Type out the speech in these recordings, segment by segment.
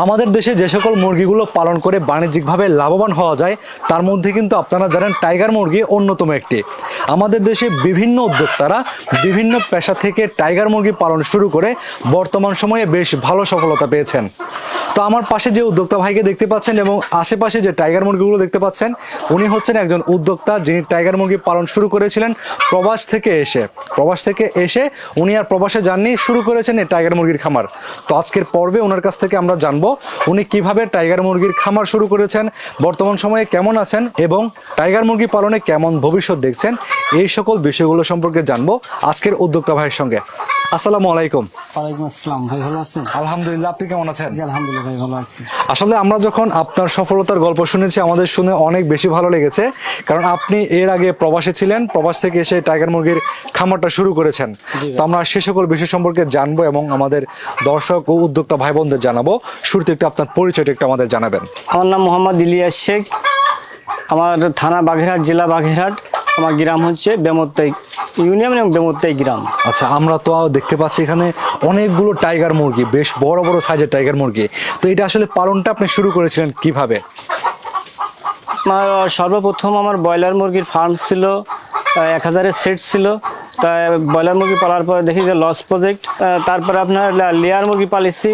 আমাদের দেশে যে সকল মুরগিগুলো পালন করে বাণিজ্যিকভাবে লাভবান হওয়া যায় তার মধ্যে কিন্তু আপনারা জানেন টাইগার মুরগি অন্যতম একটি। আমাদের দেশে বিভিন্ন উদ্যোক্তারা বিভিন্ন পেশা থেকে টাইগার মুরগি পালন শুরু করে বর্তমান সময়ে বেশ ভালো সফলতা পেয়েছেন। তো আমার পাশে যে উদ্যোক্তা ভাইকে দেখতে পাচ্ছেন এবং আশেপাশে যে টাইগার মুরগিগুলো দেখতে পাচ্ছেন, উনি হচ্ছেন একজন উদ্যোক্তা যিনি টাইগার মুরগি পালন শুরু করেছিলেন প্রবাস থেকে এসে উনি আর প্রবাসে যাননি, শুরু করেছেন এই টাইগার মুরগির খামার। তো আজকের পর্বে ওনার কাছ থেকে আমরা জানবো উনি কিভাবে টাইগার মুরগির খামার শুরু করেছেন, বর্তমান সময়ে কেমন আছেন এবং টাইগার মুরগি পালনে কেমন ভবিষ্যৎ দেখছেন, এই সকল বিষয়গুলো সম্পর্কে জানবো আজকের উদ্যোক্তা ভাইয়ের সঙ্গে। আসসালামু আলাইকুম। ওয়ালাইকুম আসসালাম ভাই, ভালো আছেন? আলহামদুলিল্লাহ, আপনি কেমন আছেন? জি আলহামদুলিল্লাহ ভাই, ভালো আছি। আসলে আমরা যখন আপনার সফলতার গল্প শুনেছি আমাদের শুনে অনেক বেশি ভালো লেগেছে, কারণ আপনি এর আগে প্রবাসে ছিলেন, প্রবাস থেকে এসে টাইগার মুরগির খামারটা শুরু করেছেন। তো আমরা সে সকল বিষয় সম্পর্কে জানবো এবং আমাদের দর্শক ও উদ্যোক্তা ভাই বোনদের জানাবো। শুরুতে একটু আপনার পরিচয়টা একটু আমাদের জানাবেন। আমার নাম মোহাম্মদ ইলিয়াস শেখ, আমার থানা বাগেরহাট, জেলা বাগেরহাট, আমার গ্রাম হচ্ছে বেমত্তাই ইউনিয়ন এবং বেমত্তাই গ্রাম। আচ্ছা, আমরা তো দেখতে পাচ্ছি এখানে অনেকগুলো টাইগার মুরগি, বেশ বড় বড় সাইজের টাইগার মুরগি। তো এটা আসলে পালনটা আপনি শুরু করেছিলেন কিভাবে? আমার সর্বপ্রথম আমার ব্রয়লার মুরগির ফার্ম ছিল, 1000-এর সেট ছিল। তা ব্রয়লার মুরগি পালার পরে দেখি যে লস প্রজেক্ট, তারপরে আপনার লেয়ার মুরগি পালিছি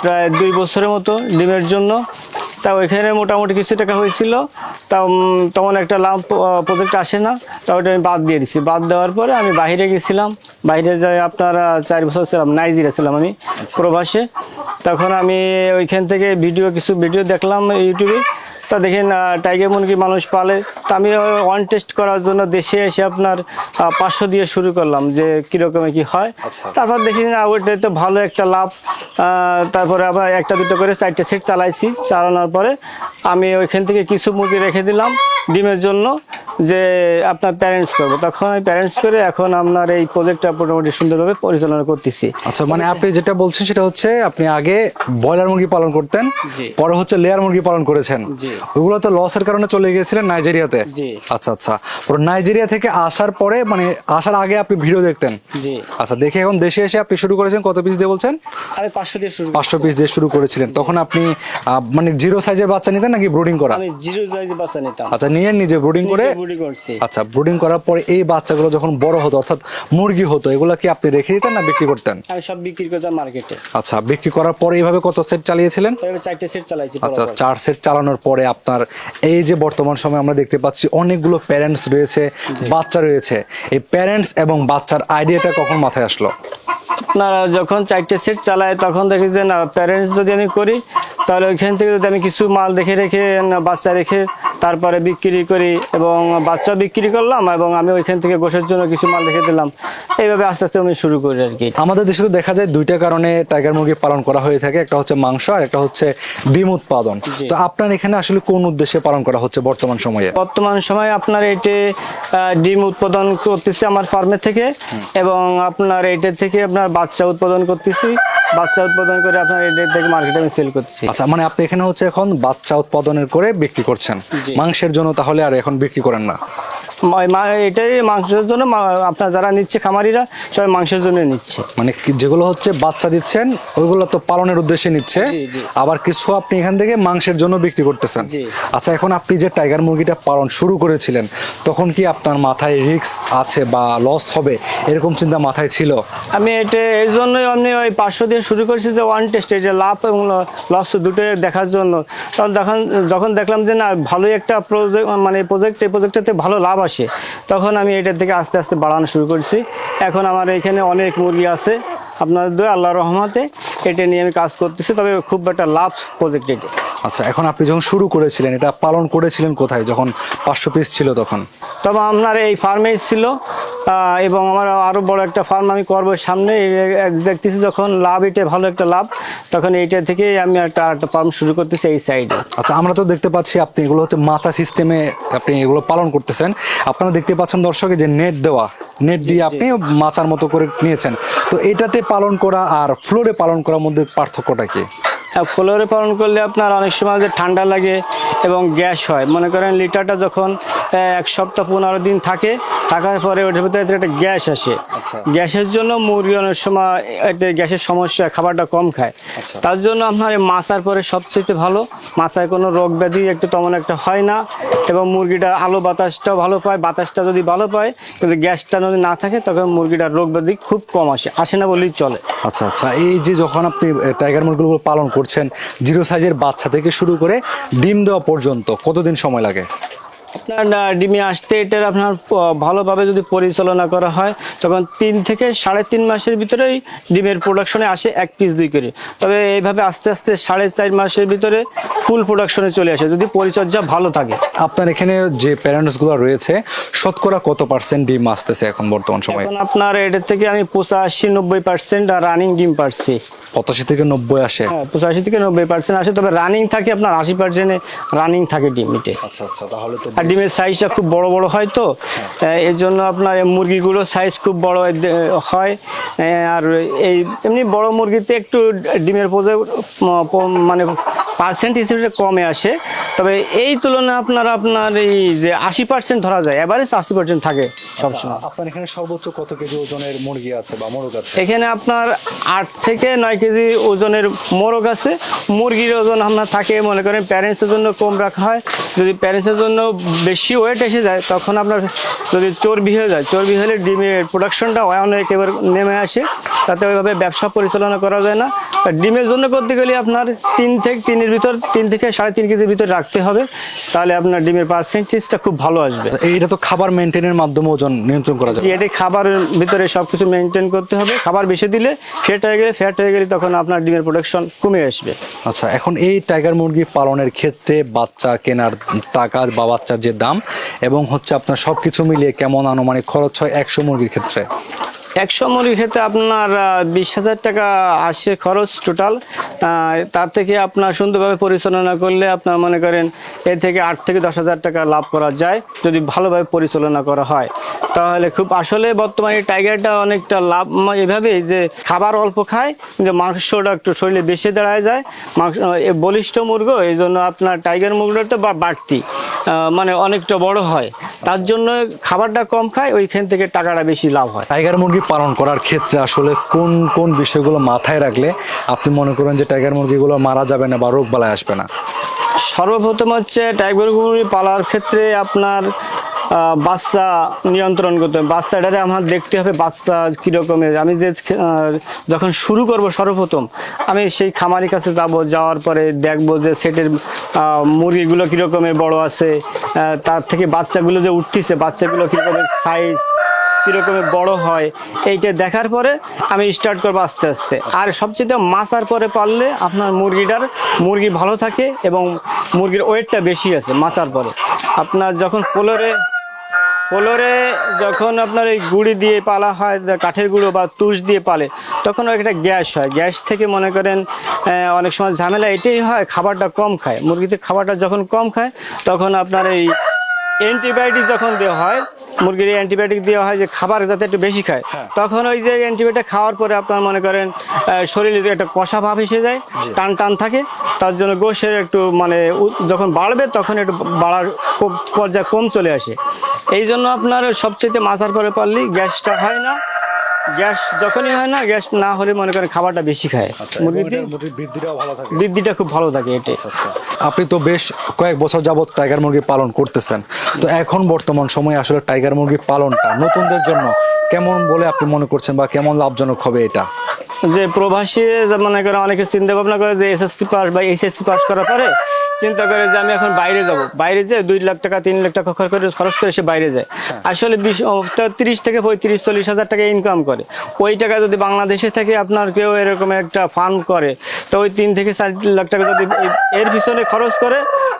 প্রায় 2 বছরের মতো ডিমের জন্য। তা ওইখানে মোটামুটি কিছু টাকা হয়েছিল, তা তেমন একটা লাভ প্রজেক্ট আসে না, তা ওটা আমি বাদ দিয়ে দিছি। বাদ দেওয়ার পরে আমি বাইরে গেছিলাম, বাইরে যাই আপনার 4 বছর ছিলাম, নাইজেরিয়া ছিলাম আমি প্রবাসে। তখন আমি ওইখান থেকে কিছু ভিডিও দেখলাম ইউটিউবে। তা দেখেন টাইগার মুরগি মানুষ পালে, তা আমি ওয়ান টেস্ট করার জন্য দেশে এসে আপনার 500 দিয়ে শুরু করলাম যে কীরকম কি হয়। তারপর দেখি না ওইটা তো ভালো একটা লাভ। তারপরে আবার 1-2 করে 4টে সেট চালাইছি। চালানোর পরে আমি ওইখান থেকে কিছু মুরগি রেখে দিলাম ডিমের জন্য, যে আপনার প্যারেন্টস করবো। তখন আমি প্যারেন্টস করে এখন আপনার এই প্রজেক্টটা মোটামুটি সুন্দরভাবে পরিচালনা করতেছি। আচ্ছা, মানে আপনি যেটা বলছেন সেটা হচ্ছে আপনি আগে ব্রয়লার মুরগি পালন করতেন, জি। পরে হচ্ছে লেয়ার মুরগি পালন করেছেন। জি। ওইগুলো তো লসের কারণে চলে গিয়েছিলেন নাইজেরিয়াতে। জি। আচ্ছা আচ্ছা, পরে নাইজেরিয়া থেকে আসার পরে মানে আসার আগে আপনি ভিডিও দেখতেন? জি। আচ্ছা, দেখে এখন দেশে এসে আপনি শুরু করেছেন কত পিস দিয়ে বলছেন? আমি 500 দিয়ে শুরু 500 পিস দিয়ে শুরু করেছিলেন। তখন আপনি মানে 0 সাইজের বাচ্চা নিতেন নাকি ব্রুডিং করা? আমি 0 সাইজের বাচ্চা নিতাম। আচ্ছা, নিয়ে নিজে ব্রুডিং করে? বুড়ি করছি। আচ্ছা, ব্রুডিং করার পরে এই বাচ্চাগুলো যখন বড় হতো অর্থাৎ মুরগি হতো, এগুলা কি আপনি রেখে দিতেন না বিক্রি করতেন? আমি সব বিক্রি করতাম মার্কেটে। আচ্ছা, বিক্রি করার পরে এইভাবে কত সেট চালিয়েছিলেন? আমি 4টে সেট চালাইছি। আচ্ছা, 4 সেট চালানোর পরে আপনার এই যে বর্তমান সময়ে আমরা দেখতে পাচ্ছি অনেকগুলো প্যারেন্টস রয়েছে, বাচ্চা রয়েছে, এই প্যারেন্টস এবং বাচ্চার আইডিয়াটা কখন মাথায় আসলো? আপনারা যখন 4টে সেট চালায় তখন দেখি যে না, প্যারেন্টস যদি আমি করি তাহলে ওইখান থেকে যদি আমি কিছু মাল রেখে বাচ্চা রেখে তারপরে বিক্রি করি এবং বাচ্চা বিক্রি করলাম এবং আমি ওইখান থেকে গোশের জন্য কিছু মাল রেখে দিলাম, এইভাবে আস্তে আস্তে আমি শুরু করি আর কি। আমাদের দেশে তো দেখা যায় 2টা কারণে টাইগার মুরগি পালন করা হয়ে থাকে, একটা হচ্ছে মাংস আর একটা হচ্ছে ডিম উৎপাদন। তো আপনার এখানে আসলে কোন উদ্দেশ্যে পালন করা হচ্ছে বর্তমান সময়ে? বর্তমান সময়ে আপনার এটে ডিম উৎপাদন করতেছি আমার ফার্মে থেকে, এবং আপনার এইটা থেকে আপনার বাচ্চা উৎপাদন করতেছি। বাচ্চা উৎপাদন করে আপনার এটা থেকে মার্কেটে আমি সেল করতেছি। আচ্ছা, মানে আপনি এখানে হচ্ছে এখন বাচ্চা উৎপাদনের করে বিক্রি করছেন, জি। মাংসের জন্য তাহলে আর এখন বিক্রি করেন না? এটাই মাংসের জন্য আপনার যারা নিচ্ছে খামারিরা সবাই মাংসের জন্য নিচ্ছে। মানে যেগুলো হচ্ছে বাচ্চা দিচ্ছেন ওইগুলো তো পালনের উদ্দেশ্যে নিচ্ছে, জি, জি। আবার কিছু আপনি এখান থেকে মাংসের জন্য বিক্রি করতেছেন। জি। আচ্ছা, এখন আপনি যে টাইগার মুরগিটা পালন শুরু করেছিলেন তখন কি আপনার মাথায় রিস্ক আছে বা লস হবে এরকম চিন্তা মাথায় ছিল? আমি এটা এই জন্যই আমি ওই 500 দিয়ে শুরু করেছি যে ওয়ান টেস্টে যে লাভ এবং লস দুটোই দেখার জন্য। তখন যখন দেখলাম যে না, ভালোই একটা প্রজেক্ট, মানে এই প্রজেক্টটাতে ভালো লাভ আসে, তখন আমি এটার থেকে আস্তে আস্তে বাড়ানো শুরু করছি। এখন আমার এখানে অনেক মুরগি আছে আপনার আল্লাহর রহমতে, এটা নিয়ে আমি কাজ করতেছি। তবে খুব একটা লাভ প্রজেক্ট এটা। আচ্ছা, এখন আপনি যখন শুরু করেছিলেন এটা পালন করেছিলেন কোথায় যখন 500 পিস ছিল তখন? তবে আপনার এই ফার্মেই ছিল, এবং আমার আরও বড় একটা ফার্ম আমি করবো সামনে। দেখতেছি যখন লাভ, এটা ভালো একটা লাভ, তখন এইটা থেকে আমি আরেকটা ফার্ম শুরু করতেছি এই সাইডে। আচ্ছা, আমরা তো দেখতে পাচ্ছি আপনি এগুলো হচ্ছে মাচা সিস্টেমে আপনি এগুলো পালন করতেছেন। আপনারা দেখতে পাচ্ছেন দর্শকে যে নেট দেওয়া, নেট দিয়ে আপনি মাচার মতো করে নিয়েছেন। তো এটাতে পালন করা আর ফ্লোরে পালন করার মধ্যে পার্থক্যটা কি? ফ্লোরে পালন করলে আপনার অনেক সময় যে ঠান্ডা লাগে এবং গ্যাস হয়। মনে করেন লিটারটা যখন এক সপ্তাহ 15 দিন থাকে, থাকার পরে ওটার ভিতরে একটা গ্যাস আসে। আচ্ছা। গ্যাসের জন্য মুরগি অনেক সময় একটা গ্যাসের সমস্যা, খাবারটা কম খায়। আচ্ছা। তার জন্য আপনার এই মাছার পরে সবচেয়ে ভালো, মাছায় কোনো রোগ ব্যাধি একটু তেমন একটা হয় না, এবং মুরগিটা আলো বাতাসটাও ভালো পায়। বাতাসটা যদি ভালো পায় কিন্তু গ্যাসটা যদি না থাকে তখন মুরগিটার রোগ ব্যাধি খুব কম আসে না বললেই চলে। আচ্ছা আচ্ছা, এই যে যখন আপনি টাইগার মুরগিগুলো পালন করছেন, জিরো সাইজের বাচ্চা থেকে শুরু করে ডিম দেওয়া পর্যন্ত কতদিন সময় লাগে? আপনার ডিমে আসতে এটার আপনার ভালোভাবে যদি পরিচালনা করা হয় তখন 3 থেকে 3.5 মাসের ভিতরেই ডিমের প্রোডাকশনে আসে 1 পিস 2 করে। তবে এইভাবে আস্তে আস্তে 4.5 মাসের ভিতরে ফুল প্রোডাকশনে চলে আসে যদি পরিচর্যা ভালো থাকে। আপনার এখানে যে প্যারেন্টসগুলো রয়েছে শতকরা কত পার্সেন্ট ডিম আসতেছে এখন বর্তমান সময়ে? এখন আপনার এটার থেকে আমি 85-90% রানিং ডিম পাচ্ছি। 85 থেকে 90 আসে? হ্যাঁ, 85 থেকে 90% আসে, তবে রানিং থাকে আপনার 80% রানিং থাকে ডিম এটে। আচ্ছা আচ্ছা, তাহলে তো আর ডিমের সাইজটা খুব বড় বড় হয়, তো এর জন্য আপনার এই মুরগিগুলোর সাইজ খুব বড় হয়। আর এই এমনি বড় মুরগিতে একটু ডিমের মানে পার্সেন্ট হিসেবে কমে আসে, তবে এই তুলনায় আপনার এই যে 80% ধরা যায়, এভারেজ 80% থাকে সবসময়। আপনার এখানে সর্বোচ্চ কত কেজি ওজনের মুরগি আছে বা মোরগ আছে? এখানে আপনার 8 থেকে 9 কেজি ওজনের মোরগ আছে। মুরগির ওজন আপনার থাকে মনে করেন প্যারেন্টসের জন্য কম রাখা হয়, যদি প্যারেন্টসের জন্য বেশি ওয়েট এসে যায় তখন আপনার যদি চর্বি হয়ে যায়, চর্বি হলে ডিমের প্রোডাকশনটা অনেক একেবারে নেমে আসে, তাতে ওইভাবে ব্যবসা পরিচালনা করা যায় না। আর ডিমের জন্য করতে গেলে আপনার 3 থেকে 3.5 কেজির ভিতর রাখতে হবে, তাহলে আপনার ডিমের পার্সেন্টেজটা খুব ভালো আসবে। এটা তো খাবার মেনটেনের মাধ্যমে ওজন নিয়ন্ত্রণ করা যায়? এটি খাবারের ভিতরে সবকিছু মেনটেন করতে হবে। খাবার বেশি দিলে ফ্যাট হয়ে গেলে তখন আপনার ডিমের প্রোডাকশন কমে আসবে। আচ্ছা, এখন এই টাইগার মুরগি পালনের ক্ষেত্রে বাচ্চা কেনার টাকা বা বাচ্চার যে দাম এবং হচ্ছে আপনার সবকিছু মিলিয়ে কেমন আনুমানিক খরচ হয় 100 মুরগির ক্ষেত্রে? 100 মুরগির ক্ষেত্রে আপনার 20,000 টাকা আসে খরচ টোটাল। তার থেকে আপনার সুন্দরভাবে পরিচালনা করলে আপনার মনে করেন এর থেকে 8 থেকে 10,000 টাকা লাভ করা যায় যদি ভালোভাবে পরিচালনা করা হয়। তাহলে খুব আসলে বর্তমানে টাইগারটা অনেকটা লাভ এভাবেই যে খাবার অল্প খায় কিন্তু মাংসটা একটু শরীরে বেশি দাঁড়ায় যায়। মাংস বলিষ্ঠ মুরগ, এই জন্য আপনার টাইগার মুরগিটা বাড়তি মানে অনেকটা বড় হয়, তার জন্য খাবারটা কম খায়, ওইখান থেকে টাকাটা বেশি লাভ হয়। টাইগার মুরগি পালন করার ক্ষেত্রে আসলে কোন কোন বিষয়গুলো মাথায় রাখলে আপনি মনে করেন যে টাইগার মুরগিগুলো মারা যাবে না বা রোগ বালাই আসবে না? সর্বপ্রথম হচ্ছে টাইগার মুরগি পালার ক্ষেত্রে আপনার বাচ্চা নিয়ন্ত্রণ করতে হবে। বাচ্চাটারে আমার দেখতে হবে বাচ্চা কীরকমের। আমি যে যখন শুরু করব সর্বপ্রথম আমি সেই খামারির কাছে যাওয়ার পরে দেখবো যে সেটের মুরগিগুলো কীরকমের বড় আছে, তার থেকে বাচ্চাগুলো যে উঠতেছে বাচ্চাগুলো কীরকমের সাইজ, কীরকমের বড় হয়, এইটা দেখার পরে আমি স্টার্ট করবো আস্তে আস্তে। আর সবচেয়ে মাছার পরে পারলে আপনার মুরগি ভালো থাকে এবং মুরগির ওয়েটটা বেশি আছে মাছার পরে। আপনার যখন পোলরে যখন আপনার এই গুঁড়ি দিয়ে পালা হয়, কাঠের গুঁড়ো বা তুষ দিয়ে পালে, তখন একটা গ্যাস হয়। গ্যাস থেকে মনে করেন অনেক সময় ঝামেলা এটাই হয়, খাবারটা কম খায় মুরগিতে। খাবারটা যখন কম খায় তখন আপনার এই অ্যান্টিবায়োটিক যখন দেওয়া হয়, মুরগির অ্যান্টিবায়োটিক দেওয়া হয় যে খাবার যাতে একটু বেশি খায়, তখন ওই যে অ্যান্টিবায়োটিক খাওয়ার পরে আপনার মনে করেন শরীরে একটা কষা ভাব এসে যায়, টান থাকে। তার জন্য গোশের একটু মানে যখন বাড়বে তখন একটু বাড়ার পর্যায়ে কম চলে আসে। এই জন্য আপনার সবচেয়ে মাছার পরে পারলেই গ্যাসটা হয় না। গ্যাস যখনই হয় না, গ্যাস না হলে মনে করেন খাবারটা বেশি খায়, মুরগির বৃদ্ধিটা খুব ভালো থাকে এটাই। আপনি তো বেশ কয়েক বছর যাবত টাইগার মুরগি পালন করতেছেন, তো এখন বর্তমান সময়ে আসলে টাইগার মুরগি পালনটা নতুনদের জন্য কেমন বলে আপনি মনে করছেন বা কেমন লাভজনক হবে এটা? যে প্রবাসী মনে করেন অনেকে চিন্তা ভাবনা করে যে SSC পাস বা HSC পাস করার পরে চিন্তা করে যে আমি এখন বাইরে যাব, বাইরে যেয়ে 2 লাখ টাকা 3 লাখ টাকা খরচ করে সে বাইরে যায়। আসলে 30 থেকে 35-40 হাজার টাকা ইনকাম করে। ওই টাকা যদি বাংলাদেশে থেকে আপনার কেউ এরকম একটা ফার্ম করে, তো ওই 3 থেকে 4 লাখ টাকা যদি এর পিছনে খরচ করে,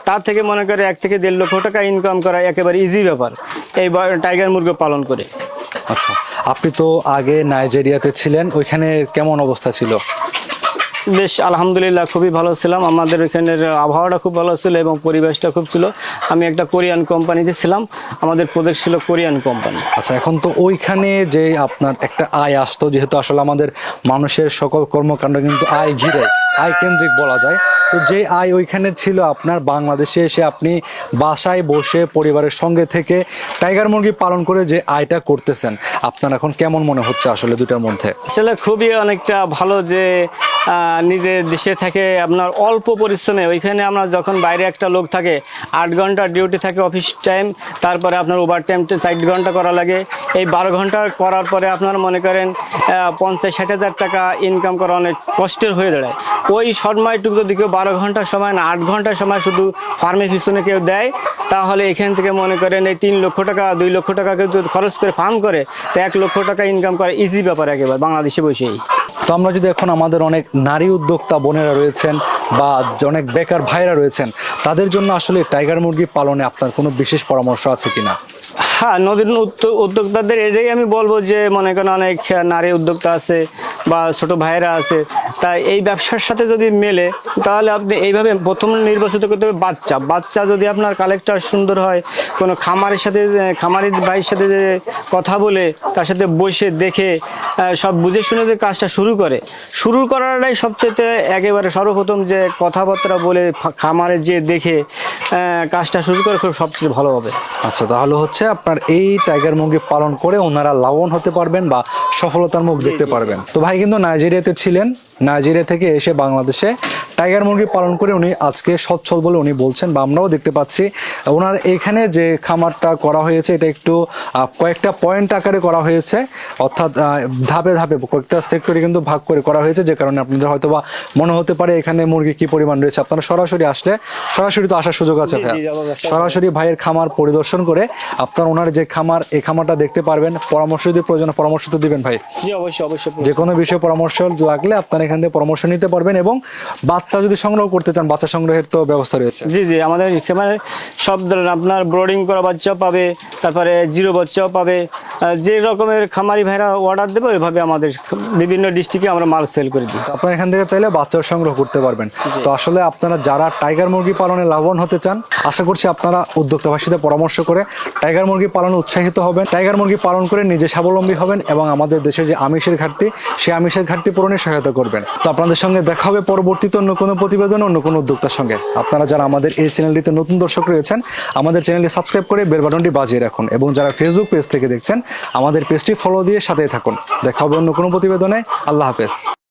তার থেকে মনে করে 1 থেকে 1.5 লক্ষ টাকা ইনকাম করা একেবারে ইজি ব্যাপার এই টাইগার মুরগি পালন করে। আচ্ছা, আপনি তো আগে নাইজেরিয়াতে ছিলেন, ওইখানে কেমন অবস্থা ছিল? বেশ আলহামদুলিল্লাহ খুবই ভালো ছিলাম। আমাদের ওইখানের আবহাওয়াটা খুব ভালো ছিল এবং পরিবেশটা খুব ছিল। আমি একটা কোরিয়ান কোম্পানিতে ছিলাম, আমাদের প্রজেক্ট ছিল কোরিয়ান কোম্পানি। আচ্ছা, এখন তো ওইখানে যে আপনার একটা আয় আসতো, যেহেতু আসলে আমাদের মানুষের সকল কর্মকাণ্ড কিন্তু আয় ঘিরে, আয় কেন্দ্রিক বলা যায়, তো তো যে আয় ওইখানে ছিল আপনার বাংলাদেশে এসে আপনি বাসায় বসে পরিবারের সঙ্গে থেকে টাইগার মুরগি পালন করে যে আয়টা করতেছেন, আপনার এখন কেমন মনে হচ্ছে আসলে দুটার মধ্যে? আসলে খুবই অনেকটা ভালো যে নিজে দেশে থেকে আপনার অল্প পরিশ্রমে, ওইখানে আমরা যখন বাইরে একটা লোক থাকে 8 ঘন্টা ডিউটি থাকে অফিস টাইম, তারপরে আপনার ওভার টাইম 4 ঘন্টা করা লাগে। এই 12 ঘন্টা করার পরে আপনার মনে করেন 50-60 হাজার টাকা ইনকাম করা অনেক কষ্টের হয়ে দাঁড়ায়। ওই সময়টুকু যদি কেউ 12 ঘন্টার সময় না 8 ঘন্টার সময় শুধু ফার্মের পিছনে কেউ দেয়, তাহলে এখান থেকে মনে করেন এই 3 লক্ষ টাকা 2 লক্ষ টাকা কেউ যদি খরচ করে ফার্ম করে, তো 1 লক্ষ টাকা ইনকাম করা ইজি ব্যাপার একেবারে বাংলাদেশে বসেই। তো আমরা যদি এখন আমাদের অনেক নারী উদ্যোক্তা বোনেরা রয়েছেন বা অনেক বেকার ভাইরা রয়েছেন, তাদের জন্য আসলে টাইগার মুরগি পালনে আপনার কোনো বিশেষ পরামর্শ আছে কিনা? হ্যাঁ, নদীর উদ্যোক্তাদের এটাই আমি বলবো যে মনে করেন অনেক নারী উদ্যোক্তা আছে বা ছোট ভাইয়েরা আছে, তাই এই ব্যবসার সাথে যদি মেলে তাহলে আপনি এইভাবে প্রথম নির্বাচিত করতে হবে বাচ্চা যদি আপনার কালেক্টর সুন্দর হয়, কোনো খামারের সাথে খামারি ভাইয়ের সাথে যে কথা বলে তার সাথে বসে দেখে সব বুঝে শুনে যে কাজটা শুরু করাটাই সবচেয়ে একেবারে সর্বপ্রথম, যে কথাবার্তা বলে খামারে যে দেখে কাজটা শুরু করে খুব সবচেয়ে ভালো হবে। আচ্ছা, তাহলে হচ্ছে আপনার এই টাইগার মুরগি পালন করে ওনারা লাভবান হতে পারবেন বা সফলতার মুখ দেখতে পারবেন। তো ভাই কিন্তু নাইজেরিয়াতে ছিলেন, নাইজেরিয়া থেকে এসে বাংলাদেশে টাইগার মুরগি পালন করে উনি আজকে সচ্ছল বলে উনি বলছেন, বা আমরাও দেখতে পাচ্ছি ওনার এখানে যে খামারটা করা হয়েছে এটা একটু কয়েকটা পয়েন্ট আকারে করা হয়েছে, অর্থাৎ ধাপে ধাপে কয়েকটা সেক্টরে কিন্তু ভাগ করে করা হয়েছে, যে কারণে আপনাদের হয়তো বা মনে হতে পারে এখানে মুরগি কি পরিমাণ রয়েছে। আপনারা সরাসরি আসলে সরাসরি তো আসার সুযোগ আছে ভাই, সরাসরি ভাইয়ের খামার পরিদর্শন করে আপনার ওনার যে খামার এই খামারটা দেখতে পারবেন। পরামর্শ যদি প্রয়োজন পরামর্শ তো দিবেন ভাই? জি, অবশ্যই যে কোনো বিষয়ে পরামর্শ লাগলে আপনারা এখান থেকে পরামর্শ নিতে পারবেন, এবং বাচ্চা যদি সংগ্রহ করতে চান বাচ্চা সংগ্রহের তো ব্যবস্থা রয়েছে। জি, আমাদের এখানে সব ধরনের আপনার ব্রোডিং করা বাচ্চাও পাবে, তারপরে জিরো বাচ্চাও পাবে। যে রকমের খামারি ভাইরা অর্ডার দেবে ওইভাবে আমাদের বিভিন্ন ডিস্ট্রিক্টে আমরা মাল সেল করে দিই। আপনারা এখান থেকে চাইলে বাচ্চাও সংগ্রহ করতে পারবেন। তো আসলে আপনারা যারা টাইগার মুরগি পালনে লাভবান হতে চান, আশা করছি আপনারা উদ্যোক্তা ভাষীতে পরামর্শ করে টাইগার মুরগি পালনে উৎসাহিত হবেন, টাইগার মুরগি পালন করে নিজে স্বাবলম্বী হবেন এবং আমাদের দেশের যে আমিষের ঘাটতি সেই আমিষের ঘাটতি পূরণে সহায়তা করবেন। তো আপনাদের সঙ্গে দেখা হবে পরবর্তীতে অন্য কোনো প্রতিবেদন অন্য কোনো উদ্যোক্তার সঙ্গে। আপনারা যারা আমাদের এই চ্যানেলটিতে নতুন দর্শক রয়েছেন, আমাদের চ্যানেলটি সাবস্ক্রাইব করে বেল বাটনটি বাজিয়ে রাখুন, এবং যারা ফেসবুক পেজ থেকে দেখছেন আমাদের পেজটি ফলো দিয়ে সাথে থাকুন। দেখা হবে অন্য কোনো প্রতিবেদনে। আল্লাহ হাফেজ।